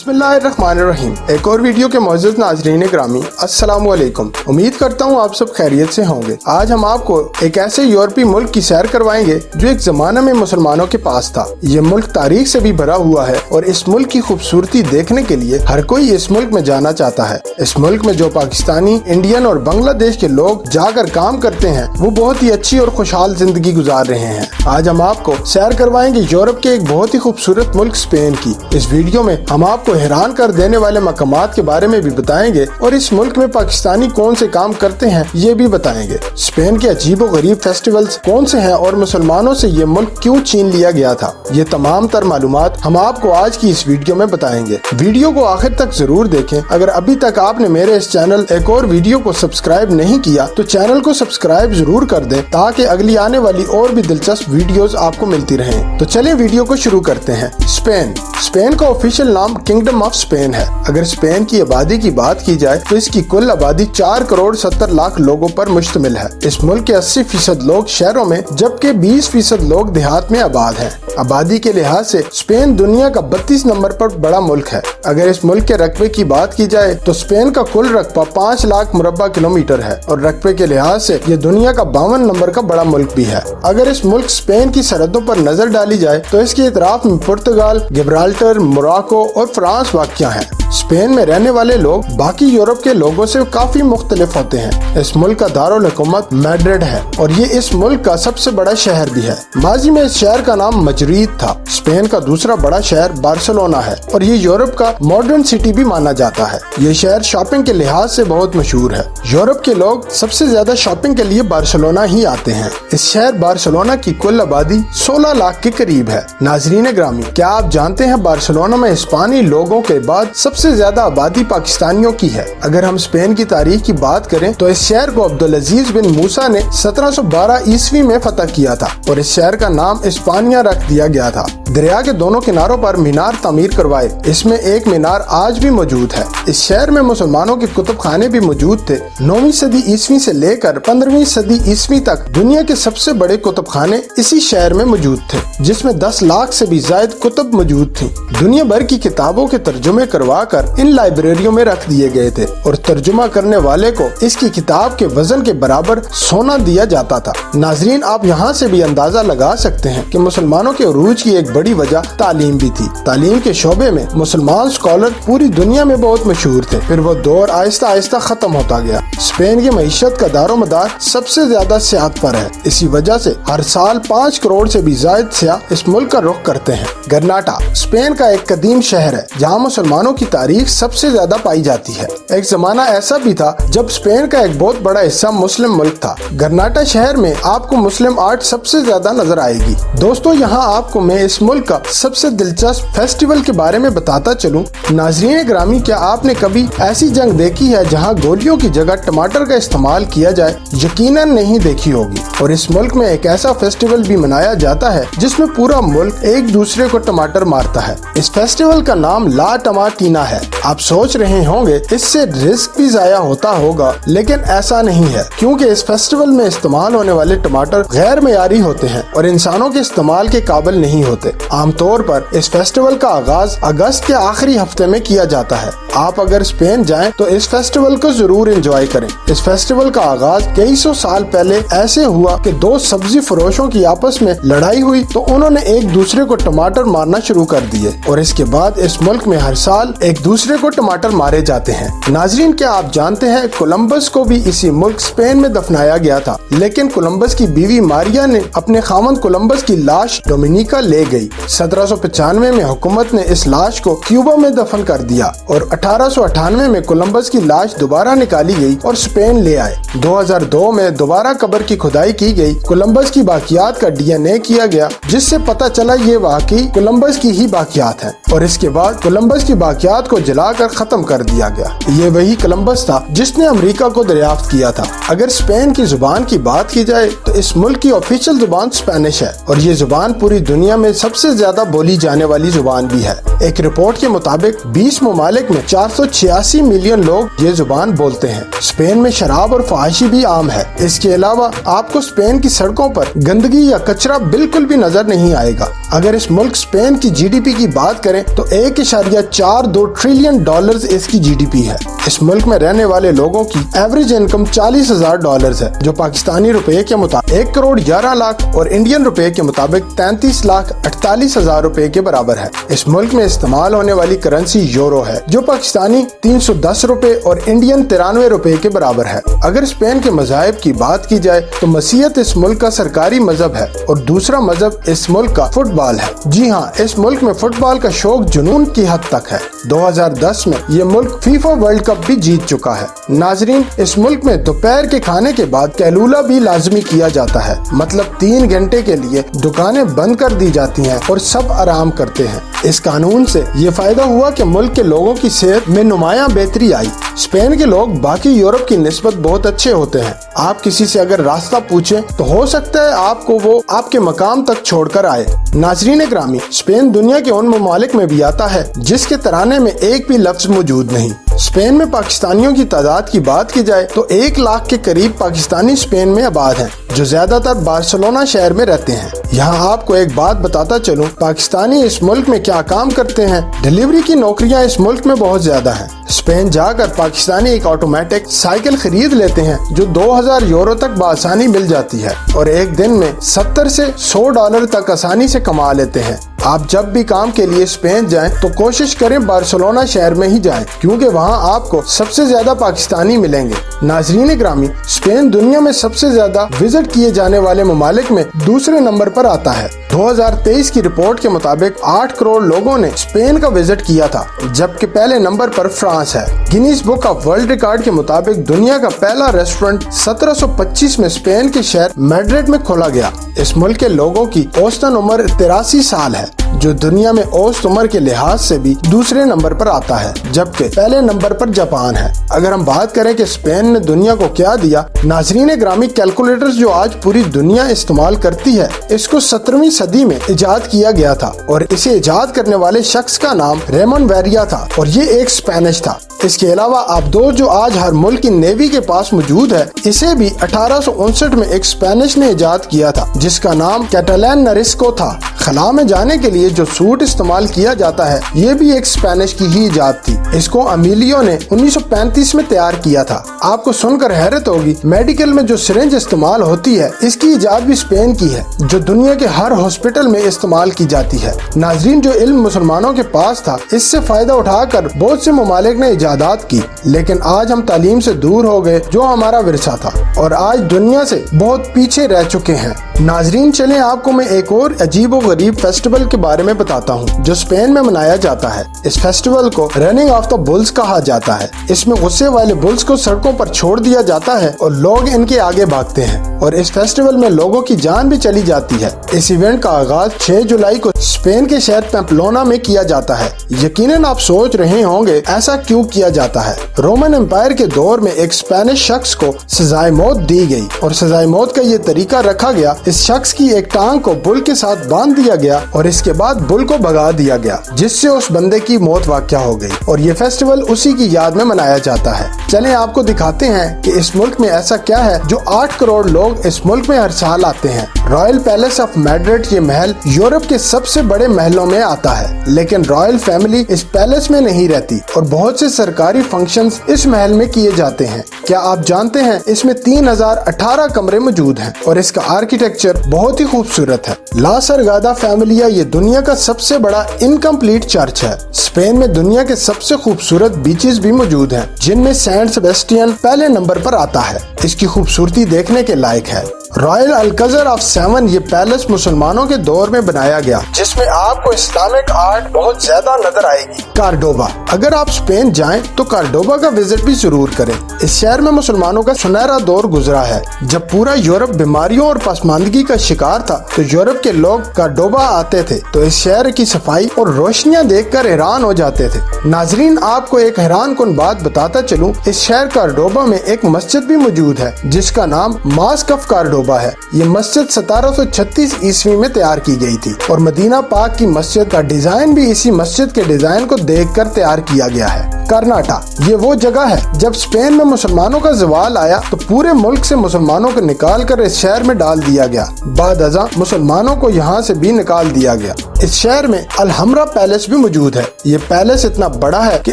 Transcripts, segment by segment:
बिस्मिल्लाहिर्रहमानिर्रहीम। एक और वीडियो के मौजूद नाज़रीन ग्रामी, अस्सलाम वालेकुम। उम्मीद करता हूँ आप सब खैरियत से होंगे। आज हम आपको एक ऐसे यूरोपीय मुल्क की सैर करवाएंगे जो एक ज़माना में मुसलमानों के पास था। ये मुल्क तारीख से भी भरा हुआ है और इस मुल्क की खूबसूरती देखने के लिए हर कोई इस मुल्क में जाना चाहता है। इस मुल्क में जो पाकिस्तानी, इंडियन और बांग्लादेश के लोग जाकर काम करते हैं वो बहुत ही अच्छी और खुशहाल जिंदगी गुजार रहे हैं। आज हम आपको सैर करवाएंगे यूरोप के एक बहुत ही खूबसूरत मुल्क स्पेन की। इस वीडियो में हम आपको हैरान कर देने वाले मकामात के बारे में भी बताएंगे और इस मुल्क में पाकिस्तानी कौन से काम करते हैं ये भी बताएंगे। स्पेन के अजीबो गरीब फेस्टिवल्स कौन से हैं और मुसलमानों से ये मुल्क क्यों छीन लिया गया था, ये तमाम तर मालूमात हम आपको आज की इस वीडियो में बताएंगे। वीडियो को आखिर तक जरूर देखें। अगर अभी तक आपने मेरे इस चैनल एक और वीडियो को सब्सक्राइब नहीं किया तो चैनल को सब्सक्राइब जरूर कर दें ताकि अगली आने वाली और भी दिलचस्प वीडियोस आपको मिलती रहें। तो चलिए वीडियो को शुरू करते हैं। स्पेन का ऑफिशियल नाम किंगडम ऑफ स्पेन है। अगर स्पेन की आबादी की बात की जाए तो इसकी कुल आबादी 4 करोड़ 70 लाख लोगों पर मुश्तमिल है। इस मुल्क के 80% लोग शहरों में जबकि 20% लोग देहात में आबाद हैं। आबादी के लिहाज से स्पेन दुनिया का 32 नंबर पर बड़ा मुल्क है। अगर इस मुल्क के रकबे की बात की जाए तो स्पेन का कुल रकबा 5 लाख मुरब्बा किलोमीटर है और रकबे के लिहाज से ये दुनिया का 52 नंबर का बड़ा मुल्क भी है। अगर इस मुल्क स्पेन की सरहदों पर नजर डाली जाए तो इसके इतराफ में पुर्तगाल, गिब्राल्टर, मोरक्को और फ्रांस वाक़या है। स्पेन में रहने वाले लोग बाकी यूरोप के लोगों से काफी मुख्तलिफ होते हैं। इस मुल्क का दारुल हुकूमत मैड्रिड है और ये इस मुल्क का सबसे बड़ा शहर भी है। माजी में इस शहर का नाम मजरीद था। स्पेन का दूसरा बड़ा शहर बार्सिलोना है और ये यूरोप का मॉडर्न सिटी भी माना जाता है। ये शहर शॉपिंग के लिहाज से बहुत मशहूर है। यूरोप के लोग सबसे ज्यादा शॉपिंग के लिए बार्सिलोना ही आते हैं। इस शहर बार्सिलोना की कुल आबादी 16 लाख के करीब है। नाजरीन ग्रामी, क्या आप जानते हैं बार्सिलोना में हिस्पानी लोगों के बाद सबसे ज्यादा आबादी पाकिस्तानियों की है। अगर हम स्पेन की तारीख की बात करें तो इस शहर को अब्दुल अजीज बिन मूसा ने 1712 ईस्वी में फतह किया था और इस शहर का नाम इस्पानिया रख दिया गया था। दरिया के दोनों किनारों पर मीनार तामीर करवाए। इसमें एक मीनार आज भी मौजूद है। इस शहर में मुसलमानों के कुतुब खाने भी मौजूद थे। 9वीं सदी ईस्वी से लेकर 15वीं सदी ईस्वी तक दुनिया के सबसे बड़े कुतुब खाने इसी शहर में मौजूद थे, जिसमें 10 लाख से भी ज्यादा कुतुब मौजूद थी। दुनिया भर की किताबों के तर्जुमे करवा कर इन लाइब्रेरियों में रख दिए गए थे और तर्जुमा करने वाले को इसकी किताब के वजन के बराबर सोना दिया जाता था। नाजरीन, आप यहाँ से भी अंदाजा लगा सकते हैं कि मुसलमानों के उरूज की एक बड़ी वजह तालीम भी थी। तालीम के शोबे में मुसलमान स्कॉलर पूरी दुनिया में बहुत मशहूर थे। फिर वो दौर आहिस्ता आहिस्ता खत्म होता गया। स्पेन की मईशत का दारोमदार सबसे ज्यादा सियाहत पर है। इसी वजह से हर साल 5 करोड़ से भी ज्यादा सियाह इस मुल्क का रुख करते हैं। गरनाटा स्पेन का एक कदीम शहर है जहाँ मुसलमानों की तारीख सबसे ज्यादा पाई जाती है। एक जमाना ऐसा भी था जब स्पेन का एक बहुत बड़ा हिस्सा मुस्लिम मुल्क था। गरनाटा शहर में आपको मुस्लिम आर्ट सबसे ज्यादा नजर आएगी। दोस्तों, यहाँ आपको मैं इस मुल्क का सबसे दिलचस्प फेस्टिवल के बारे में बताता चलूं। नाज़रीन ग्रामी, क्या आपने कभी ऐसी जंग देखी है जहाँ गोलियों की जगह टमाटर का इस्तेमाल किया जाए? यकीनन नहीं देखी होगी। और इस मुल्क में एक ऐसा फेस्टिवल भी मनाया जाता है जिसमें पूरा मुल्क एक दूसरे को टमाटर मारता है। इस फेस्टिवल का नाम ला टमाटीना है। आप सोच रहे होंगे इससे रिस्क भी जाया होता होगा, लेकिन ऐसा नहीं है, क्योंकि इस फेस्टिवल में इस्तेमाल होने वाले टमाटर गैर मयारी होते हैं और इंसानों के इस्तेमाल के काबिल नहीं होते। आमतौर पर इस फेस्टिवल का आगाज अगस्त के आखिरी हफ्ते में किया जाता है। आप अगर स्पेन जाएं तो इस फेस्टिवल को जरूर एंजॉय करें। इस फेस्टिवल का आगाज कई सौ साल पहले ऐसे हुआ कि 2 सब्जी फरोशों की आपस में लड़ाई हुई तो उन्होंने एक दूसरे को टमाटर मारना शुरू कर दिए और इसके बाद इस मुल्क में हर साल एक दूसरे को टमाटर मारे जाते हैं। नाजरीन, क्या आप जानते हैं कोलंबस को भी इसी मुल्क स्पेन में दफनाया गया था, लेकिन कोलंबस की बीवी मारिया ने अपने खामन कोलंबस की लाश डोमिनिका ले गई। 1795 में हुकूमत ने इस लाश को क्यूबा में दफन कर दिया और 1898 में कोलंबस की लाश दोबारा निकाली गई और स्पेन ले आए। 2002 में दोबारा कब्र की खुदाई की गई। कोलंबस की बाकियात का DNA किया गया, जिससे पता चला ये वाकई कोलंबस की ही बाकियात है और इसके बाद कोलंबस की बाकियात को जलाकर खत्म कर दिया गया। ये वही कोलंबस था जिसने अमेरिका को दरियाफ्त किया था। अगर स्पेन की जुबान की बात की जाए तो इस मुल्क की ऑफिशियल जुबान स्पेनिश है और ये जुबान पूरी दुनिया में सबसे ज्यादा बोली जाने वाली जुबान भी है। एक रिपोर्ट के मुताबिक 20 ममालिक में 486 मिलियन लोग ये जुबान बोलते हैं। स्पेन में शराब और फहाशी भी आम है। इसके अलावा आपको स्पेन की सड़कों पर गंदगी या कचरा बिल्कुल भी नजर नहीं आएगा। अगर इस मुल्क स्पेन की GDP की बात करें तो 1.42 ट्रिलियन डॉलर्स इसकी GDP है। इस मुल्क में रहने वाले लोगों की एवरेज इनकम $40,000 है, जो पाकिस्तानी रुपए के मुताबिक 1,11,00,000 और इंडियन रुपए के मुताबिक 33,48,000 रुपए के बराबर है। इस मुल्क में इस्तेमाल होने वाली करेंसी यूरो है, जो पाकिस्तानी 310 रुपए और इंडियन 93 रुपए के बराबर है। अगर स्पेन के मज़ाहिब की बात की जाए तो मसीहत इस मुल्क का सरकारी मजहब है और दूसरा मजहब इस मुल्क का फुटबॉल है। जी हाँ, इस मुल्क में फुटबॉल का शौक जुनून की हद तक है। 2010 में ये मुल्क फीफा वर्ल्ड कप भी जीत चुका है। नाजरीन, इस मुल्क में दोपहर के खाने के बाद कैलूला भी लाजमी किया जाता है, मतलब 3 घंटे के लिए दुकानें बंद कर दी जाती हैं और सब आराम करते हैं। इस कानून से ये फायदा हुआ कि मुल्क के लोगों की सेहत में नुमायां बेहतरी आई। स्पेन के लोग बाकी यूरोप की निस्बत बहुत अच्छे होते हैं। आप किसी से अगर रास्ता पूछें तो हो सकता है आपको वो आपके मकाम तक छोड़कर आए। नाजरीन ग्रामी, स्पेन दुनिया के उन ममालिक में भी आता है जिसके तराने में एक भी लफ्ज मौजूद नहीं। स्पेन में पाकिस्तानियों की तादाद की बात की जाए तो 1 लाख के करीब पाकिस्तानी स्पेन में आबाद हैं, जो ज्यादातर बार्सिलोना शहर में रहते हैं। यहाँ आपको एक बात बताता चलूं, पाकिस्तानी इस मुल्क में क्या काम करते हैं। डिलीवरी की नौकरियाँ इस मुल्क में बहुत ज्यादा हैं। स्पेन जाकर पाकिस्तानी एक ऑटोमेटिक साइकिल खरीद लेते हैं जो 2000 यूरो तक बआसानी मिल जाती है और एक दिन में 70 से $100 तक आसानी से कमा लेते हैं। आप जब भी काम के लिए स्पेन जाएं तो कोशिश करें बार्सिलोना शहर में ही जाएं, क्योंकि वहां आपको सबसे ज्यादा पाकिस्तानी मिलेंगे। नाजरीन ग्रामी, स्पेन दुनिया में सबसे ज्यादा विजिट किए जाने वाले ममालिक में दूसरे नंबर पर आता है। 2023 की रिपोर्ट के मुताबिक 8 करोड़ लोगों ने स्पेन का विजिट किया था, जबकि पहले नंबर पर फ्रांस है। Guinness book of world record के मुताबिक दुनिया का पहला रेस्टोरेंट 1725 में स्पेन के शहर मैड्रिड में खोला गया। इस मुल्क के लोगों की औसतन उम्र 83 साल है, जो दुनिया में औसत उम्र के लिहाज से भी दूसरे नंबर पर आता है, जबकि पहले नंबर पर जापान है। अगर हम बात करें कि स्पेन ने दुनिया को क्या दिया, नाजरीन ग्रामी, कैलकुलेटर्स जो आज पूरी दुनिया इस्तेमाल करती है, इसको 17वीं सदी में इजाद किया गया था और इसे इजाद करने वाले शख्स का नाम रेमन वेरिया था और ये एक स्पेनिश था। इसके अलावा आबदोर जो आज हर मुल्क की नेवी के पास मौजूद है, इसे भी 1859 में एक स्पेनिश ने इजाद किया था, जिसका नाम कैटलान नरिस्को था। खला में जाने के लिए जो सूट इस्तेमाल किया जाता है, ये भी एक स्पेनिश की ही इजाद थी। इसको अमीलियो ने 1935 में तैयार किया था। आपको सुनकर हैरत होगी, मेडिकल में जो सिरिंज इस्तेमाल होती है, इसकी इजाद भी स्पेन की है, जो दुनिया के हर हॉस्पिटल में इस्तेमाल की जाती है। नाजरीन, जो इल्म मुसलमानों के पास था, इससे फायदा उठाकर बहुत से ममालिक ने इजादात की, लेकिन आज हम तालीम से दूर हो गए, जो हमारा विरसा था, और आज दुनिया से बहुत पीछे रह चुके हैं। नाजरीन, चलें आपको मैं एक और अजीब और गरीब फेस्टिवल के बारे में बताता हूँ, जो स्पेन में मनाया जाता है। इस फेस्टिवल को रनिंग ऑफ द बुल्स कहा जाता है। इसमें गुस्से वाले बुल्स को सड़कों पर छोड़ दिया जाता है और लोग इनके आगे भागते हैं, और इस फेस्टिवल में लोगों की जान भी चली जाती है। इस इवेंट का आगाज 6 जुलाई को स्पेन के शहर पैम्पलोना में किया जाता है। यकीनन आप सोच रहे होंगे ऐसा क्यों किया जाता है। रोमन एम्पायर के दौर में एक स्पेनिश शख्स को सजाए मौत दी गई और सजाए मौत का ये तरीका रखा गया। इस शख्स की एक टांग को बुल के साथ बांध दिया गया और इसके बाद बुल को भगा दिया गया, जिससे उस बंदे की मौत वाक़या हो गई, और ये फेस्टिवल उसी की याद में मनाया जाता है। चलें आपको दिखाते हैं कि इस मुल्क में ऐसा क्या है जो 8 करोड़ लोग इस मुल्क में हर साल आते हैं। रॉयल पैलेस ऑफ मैड्रिड ये महल यूरोप के सबसे बड़े महलों में आता है, लेकिन रॉयल फैमिली इस पैलेस में नहीं रहती और बहुत से सरकारी फंक्शंस इस महल में किए जाते हैं। क्या आप जानते हैं इसमें 3018 कमरे मौजूद हैं और इसका आर्किटेक्चर बहुत ही खूबसूरत है। ला सरगादा फैमिलिया ये दुनिया का सबसे बड़ा इनकम्प्लीट चर्च है। स्पेन में दुनिया के सबसे खूबसूरत बीचेस भी मौजूद हैं, जिनमें सेंट सेबेस्टियन पहले नंबर पर आता है। इसकी खूबसूरती देखने के लायक है। रॉयल अल्कज़र ऑफ 7 ये पैलेस मुसलमानों के दौर में बनाया गया, जिसमें आपको इस्लामिक आर्ट बहुत ज्यादा नजर आएगी। कार्डोबा, अगर आप स्पेन जाएं तो कार्डोबा का विजिट भी जरूर करें। इस शहर में मुसलमानों का सुनहरा दौर गुजरा है। जब पूरा यूरोप बीमारियों और पसमानदगी का शिकार था, तो यूरोप के लोग कार्डोबा आते थे तो इस शहर की सफाई और रोशनियां देखकर हैरान हो जाते थे। नाजरीन, आपको एक हैरान कुन बात बताता चलूं, इस शहर कार्डोबा में एक मस्जिद भी मौजूद है, जिसका नाम मास्क ऑफ कार्डोबा है। ये मस्जिद 1736 ईस्वी में तैयार की गई थी और मदीना पाक की मस्जिद का डिजाइन भी इसी मस्जिद के डिजाइन को देखकर तैयार किया गया है। कर्नाटा। ये वो जगह है जब स्पेन में मुसलमानों का ज़वाल आया तो पूरे मुल्क से मुसलमानों को निकाल कर इस शहर में डाल दिया गया। बाद अज़ां मुसलमानों को यहाँ से भी निकाल दिया गया। इस शहर में अलहमरा पैलेस भी मौजूद है। ये पैलेस इतना बड़ा है कि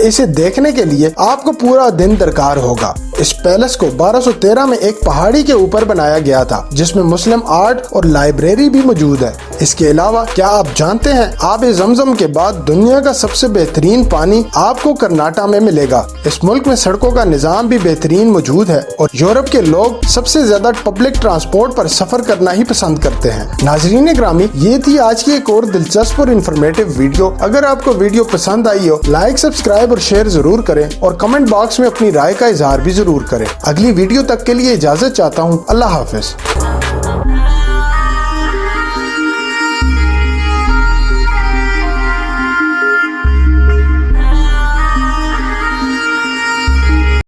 इसे देखने के लिए आपको पूरा दिन दरकार होगा। इस पैलेस को 1213 में एक पहाड़ी के ऊपर बनाया गया था, जिसमें मुस्लिम आर्ट और लाइब्रेरी भी मौजूद है। इसके अलावा क्या आप जानते हैं आबे ज़मज़म के बाद दुनिया का सबसे बेहतरीन पानी आपको कर्नाटक में मिलेगा। इस मुल्क में सड़कों का निज़ाम भी बेहतरीन मौजूद है और यूरोप के लोग सबसे ज्यादा पब्लिक ट्रांसपोर्ट पर सफर करना ही पसंद करते हैं। नाज़रीन ग्रामी, ये थी आज की एक और दिलचस्प और इन्फॉर्मेटिव वीडियो। अगर आपको वीडियो पसंद आई हो, लाइक, सब्सक्राइब और शेयर जरूर करें और कमेंट बॉक्स में अपनी राय का इजहार भी जरूर करें। अगली वीडियो तक के लिए इजाजत चाहता हूँ। अल्लाह हाफिज।